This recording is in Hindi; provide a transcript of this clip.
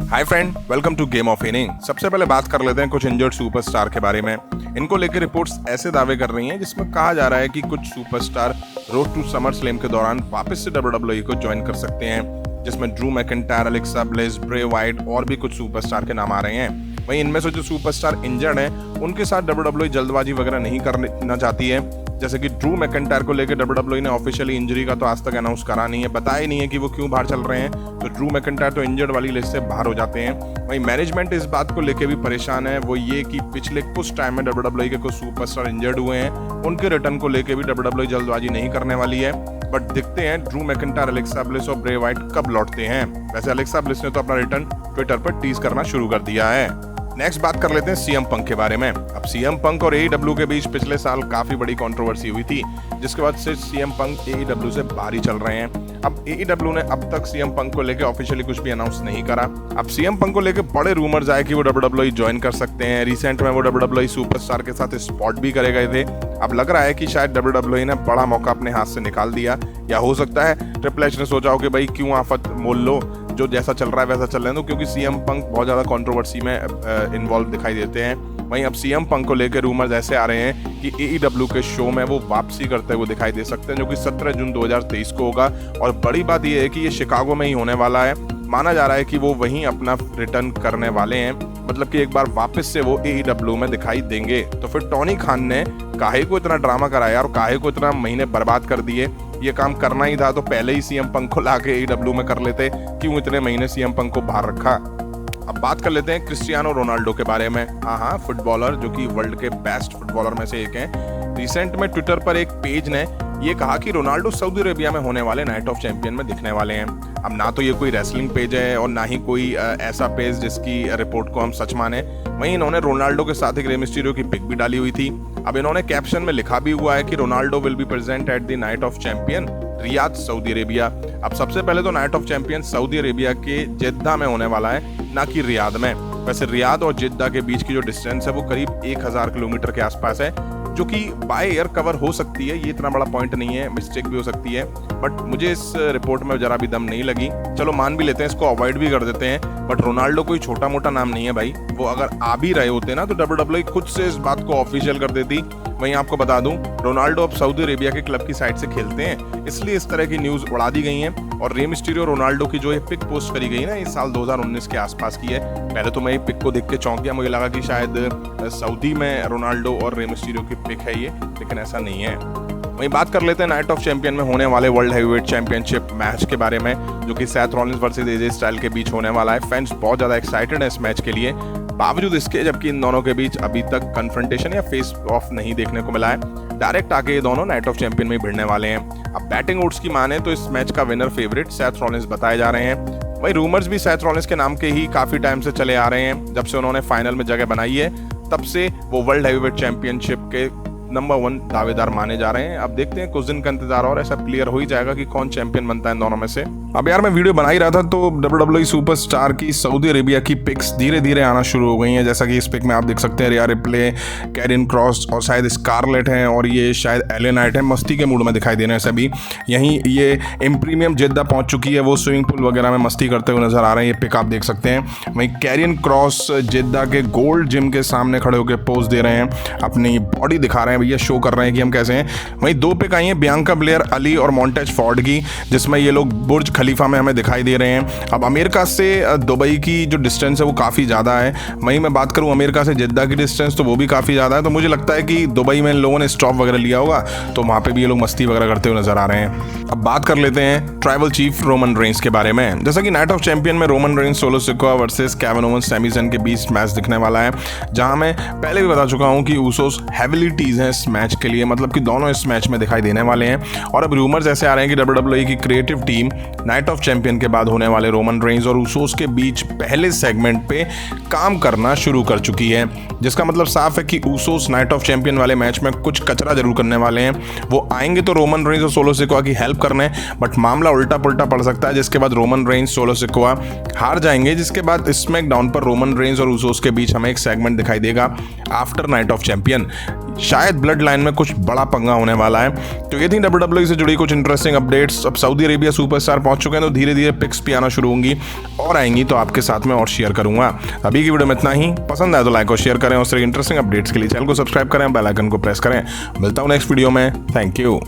Hi friend, welcome to game of inning. सबसे पहले बात कर लेते हैं कुछ इंजर्ड सुपरस्टार के बारे में। इनको लेकर रिपोर्ट्स ऐसे दावे कर रही हैं जिसमें कहा जा रहा है कि कुछ superstar Road to SummerSlam के दौरान वापस से WWE को ज्वाइन कर सकते हैं, जिसमें Drew McIntyre, Alexa bless, Bray Wyatt और भी कुछ सुपरस्टार के नाम आ रहे हैं। वहीं इनमें से जो सुपरस्टार इंजर्ड हैं उनके साथ WWE जल्दबाजी वगैरह नहीं करना चाहती है। जैसे कि ड्रू मैकिंटायर को लेकर WWE ने ऑफिशियली इंजरी का तो आज तक अनाउंस करा नहीं है, बताया नहीं है कि वो क्यों बाहर चल रहे हैं, तो ड्रू मैकिंटायर तो इंजर्ड वाली लिस्ट से बाहर हो जाते हैं। वहीं मैनेजमेंट इस बात को लेकर भी परेशान है, वो ये कि पिछले कुछ टाइम में WWE के कुछ सुपरस्टार इंजर्ड हुए हैं, उनके रिटर्न को लेकर भी WWE जल्दबाजी नहीं करने वाली है। बट देखते हैं ड्रू मैकिंटायर, एलेक्सा ब्लिस और ब्रे वाइट कब लौटते हैं। वैसे एलेक्सा ब्लिस ने तो अपना रिटर्न ट्विटर पर टीज करना शुरू कर दिया है। नेक्स्ट बात कर लेते हैं सीएम पंक के बारे में। अब सीएम पंक और AEW के बीच पिछले साल काफी बड़ी कंट्रोवर्सी हुई थी, जिसके बाद से सीएम पंक AEW से बाहर ही चल रहे हैं। अब AEW ने अब तक सीएम पंक को लेकर ऑफिशियली कुछ भी अनाउंस नहीं करा। अब सीएम पंक को लेकर बड़े रूमर्स आए कि वो WWE ज्वाइन कर सकते हैं। रिसेंट में वो WWE सुपरस्टार के साथ स्पॉट भी करे गए थे। अब लग रहा है कि शायद WWE ने बड़ा मौका अपने हाथ से निकाल दिया, या हो सकता है ट्रिपल एच ने सोचा हो कि भाई क्यों आफत मोल लो, जो जैसा चल रहा है वैसा चल रहे हैं, क्योंकि सीएम पंक बहुत ज्यादा कंट्रोवर्सी में इन्वॉल्व दिखाई देते हैं। वहीं अब सीएम पंक को लेकर रूमर्स ऐसे आ रहे हैं कि AEW के शो में वो वापसी करते हुए दिखाई दे सकते हैं, जो कि 17 जून 2023 को होगा। और बड़ी बात यह है कि ये शिकागो में ही होने वाला है। माना जा रहा है कि वो वहीं अपना रिटर्न करने वाले हैं, मतलब कि एक बार वापस से वो AEW में दिखाई देंगे। तो फिर टोनी खान ने काहे को इतना ड्रामा कराया और काहे को इतना महीने बर्बाद कर दिए। ये काम करना ही था तो पहले ही सीएम पंक को लाके AEW में कर लेते, क्यों इतने महीने सीएम पंक को बाहर रखा। अब बात कर लेते हैं क्रिस्टियानो रोनाल्डो के बारे में। हाँ, फुटबॉलर जो कि वर्ल्ड के बेस्ट फुटबॉलर में से एक हैं। रिसेंट में ट्विटर पर एक पेज ने ये कहा कि रोनाल्डो सऊदी अरेबिया में होने वाले नाइट ऑफ चैंपियन में दिखने वाले हैं। अब ना तो ये कोई रेसलिंग पेज है और ना ही कोई ऐसा पेज जिसकी रिपोर्ट को हम सच माने। वहीं इन्होंने रोनाल्डो के साथ एक रे मिस्टीरियो की पिक भी डाली हुई थी। अब इन्होंने कैप्शन में लिखा भी हुआ है कि Ronaldo will be present at the night of champion Riyadh, Saudi Arabia. अब सबसे पहले तो night of champion Saudi Arabia के जिद्दा में होने वाला है, ना कि रियाद में। वैसे रियाद और जिद्दा के बीच की जो डिस्टेंस है वो करीब 1000 किलोमीटर के आसपास है, जो कि बाय एयर कवर हो सकती है। ये इतना बड़ा पॉइंट नहीं है, मिस्टेक भी हो सकती है, बट मुझे इस रिपोर्ट में जरा भी दम नहीं लगी। चलो मान भी लेते हैं, इसको अवॉइड भी कर देते हैं। बट रोनाल्डो कोई छोटा मोटा नाम नहीं है भाई। वो अगर आ भी रहे होते ना तो WWE खुद से इस बात को ऑफिशियल कर देती। वहीं आपको बता दूं, रोनाल्डो अब सऊदी अरेबिया के क्लब की साइड से खेलते हैं, इसलिए इस तरह की न्यूज उड़ा दी गई हैं। और रे मिस्टीरियो रोनाल्डो की जो ये पिक पोस्ट करी गई ना, इस साल 2019 के आसपास की है। पहले तो मैं ये पिक को देख के चौंक गया, मुझे लगा कि शायद सऊदी में रोनाल्डो और रे मिस्टीरियो की पिक है ये, लेकिन ऐसा नहीं है। वहीं बात कर लेते हैं नाइट ऑफ चैंपियन में होने वाले वर्ल्ड हैवीवेट चैंपियनशिप मैच के बारे में, जो कि Seth Rollins versus AJ style के बीच होने वाला है। फैंस बहुत ज़्यादा एक्साइटेड है इस मैच के लिए, बावजूद इसके जबकि इन दोनों के बीच अभी तक कन्फ्रंटेशन या फेस ऑफ नहीं देखने को मिला है। डायरेक्ट आके ये दोनों नाइट ऑफ चैंपियन में भिड़ने वाले हैं। अब बैटिंग ओड्स की माने तो इस मैच का विनर फेवरेट सेथ रॉलिंस बताए जा रहे हैं। वहीं रूमर्स भी सेथ रॉलिंस के नाम के ही काफी टाइम से चले आ रहे हैं। जब से उन्होंने फाइनल में जगह बनाई है तब से वो वर्ल्ड हैवीवेट चैंपियनशिप के नंबर 1 दावेदार माने जा रहे हैं। अब देखते हैं, कुछ दिन का इंतजार और ऐसा क्लियर हो ही जाएगा कि कौन चैंपियन बनता है इन दोनों में से। अब यार मैं वीडियो बना ही रहा था तो WWE सुपरस्टार की सऊदी अरेबिया की पिक्स धीरे धीरे आना शुरू हो गई हैं। जैसा कि इस पिक में आप देख सकते हैं, रिया रिप्ले, कैरिन क्रॉस और शायद स्कारलेट हैं, और ये शायद एले नाइट है। मस्ती के मूड में दिखाई दे रहे हैं सभी। यहीं ये इम्प्रीमियम जिद्दा पहुंच चुकी है, वो स्विमिंग पूल वगैरह में मस्ती करते हुए नजर आ रहे हैं। ये पिक आप देख सकते हैं। वहीं कैरिन क्रॉस जिद्दा के गोल्ड जिम के सामने खड़े होकर पोज दे रहे हैं, अपनी बॉडी दिखा रहे हैं, भैया शो कर रहे हैं कि हम कैसे हैं। वहीं 2 पिक आई हैं बियांका ब्लेयर, अली और मॉन्टेज फॉर्ड की, जिसमें ये लोग बुर्ज खलीफा में हमें दिखाई दे रहे हैं। अब अमेरिका से दुबई की जो डिस्टेंस है वो काफ़ी ज़्यादा है। वहीं मैं बात करूं अमेरिका से जिद्दा की डिस्टेंस, तो वो भी काफ़ी ज़्यादा है। तो मुझे लगता है कि दुबई में इन लोगों ने स्टॉप वगैरह लिया होगा, तो वहाँ पे भी ये लोग मस्ती वगैरह करते हुए नजर आ रहे हैं। अब बात कर लेते हैं ट्राइबल चीफ रोमन रेंस के बारे में। जैसा कि नाइट ऑफ चैंपियन में Roman Reigns, Solo Sikoa versus Kevin Owens, Sami Zayn के बीच मैच दिखने वाला है, जहाँ मैं पहले भी बता चुका हूँ कि ऊसोस हेविली टीज हैं इस मैच के लिए, मतलब कि दोनों इस मैच में दिखाई देने वाले हैं। और अब रूमर्स ऐसे आ रहे हैं कि WWE की creative team night of champion के बाद होने वाले रोमन रेंस और ऊसोस के बीच पहले सेगमेंट पे काम करना शुरू कर चुकी है, जिसका मतलब साफ है कि ऊसोस नाइट ऑफ चैंपियन वाले मैच में कुछ कचरा जरूर करने वाले हैं। वो आएंगे तो रोमन रेंस और सोलो सिकोआ की हेल्प करने, बट मामला उल्टा पुल्टा पड़ सकता है, जिसके बाद रोमन रेंस, सोलो सिकोआ हार जाएंगे, जिसके बाद स्मैकडाउन पर रोमन रेंस और ऊसोस के बीच हमें एक सेगमेंट दिखाई देगा आफ्टर नाइट ऑफ चैंपियन। शायद ब्लड लाइन में कुछ बड़ा पंगा होने वाला है। तो ये थी WWE से जुड़ी कुछ इंटरेस्टिंग अपडेट्स। अब सऊदी अरेबिया सुपरस्टार पहुंच चुके हैं, तो धीरे धीरे पिक्स भी आना शुरू होंगी और आएंगी तो आपके साथ में और शेयर करूंगा। अभी की वीडियो में इतना ही। पसंद आए तो लाइक और शेयर करें, और इंटरेस्टिंग अपडेट्स के लिए चैनल को सब्सक्राइब करें, बेल आइकन को प्रेस करें। मिलता हूं नेक्स्ट वीडियो में। Thank you.